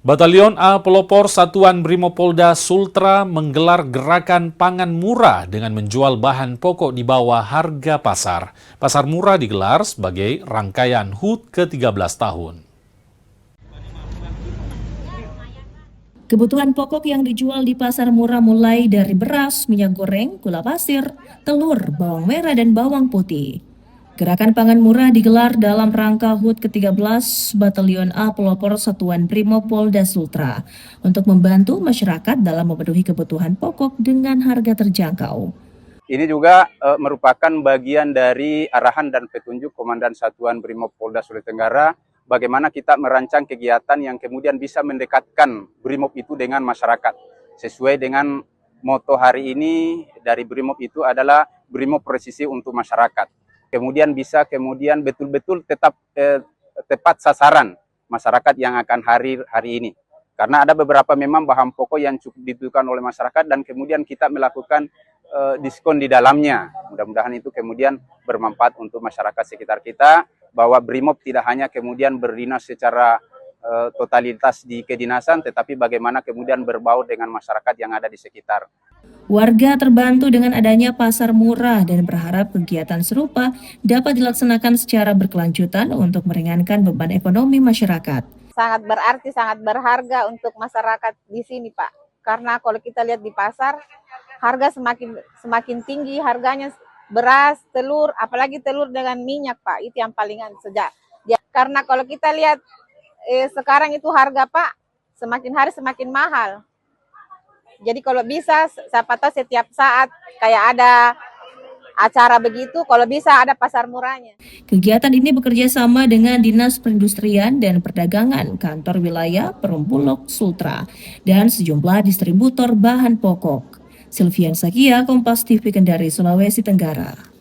Batalion A Pelopor Satuan Brimopolda Sultra menggelar gerakan pangan murah dengan menjual bahan pokok di bawah harga pasar. Pasar murah digelar sebagai rangkaian HUT ke-13 tahun. Kebutuhan pokok yang dijual di pasar murah mulai dari beras, minyak goreng, gula pasir, telur, bawang merah, dan bawang putih. Gerakan pangan murah digelar dalam rangka HUT ke-13 Batalion A Pelopor Satuan Brimopolda Sultra untuk membantu masyarakat dalam memenuhi kebutuhan pokok dengan harga terjangkau. Ini juga merupakan bagian dari arahan dan petunjuk Komandan Satuan Brimopolda Sulawesi Tenggara bagaimana kita merancang kegiatan yang kemudian bisa mendekatkan Brimob itu dengan masyarakat. Sesuai dengan moto hari ini dari Brimob itu adalah Brimob presisi untuk masyarakat. Kemudian bisa betul-betul tepat sasaran masyarakat yang akan hari ini. Karena ada beberapa memang bahan pokok yang cukup dibutuhkan oleh masyarakat dan kemudian kita melakukan diskon di dalamnya. Mudah-mudahan itu kemudian bermanfaat untuk masyarakat sekitar kita, bahwa Brimob tidak hanya kemudian berdinas secara totalitas di kedinasan, tetapi bagaimana kemudian berbaur dengan masyarakat yang ada di sekitar. Warga terbantu dengan adanya pasar murah dan berharap kegiatan serupa dapat dilaksanakan secara berkelanjutan untuk meringankan beban ekonomi masyarakat. Sangat berarti, sangat berharga untuk masyarakat di sini, Pak. Karena kalau kita lihat di pasar, harga semakin tinggi, harganya beras, telur, apalagi telur dengan minyak, Pak. Itu yang palingan sejak. Karena kalau kita lihat sekarang itu harga, Pak, semakin hari semakin mahal. Jadi kalau bisa, siapa tahu setiap saat kayak ada acara begitu, kalau bisa ada pasar murahnya. Kegiatan ini bekerja sama dengan Dinas Perindustrian dan Perdagangan, Kantor Wilayah Perumbulok Sultra, dan sejumlah distributor bahan pokok. Sylvian Sakia, Kompas TV Kendari, Sulawesi Tenggara.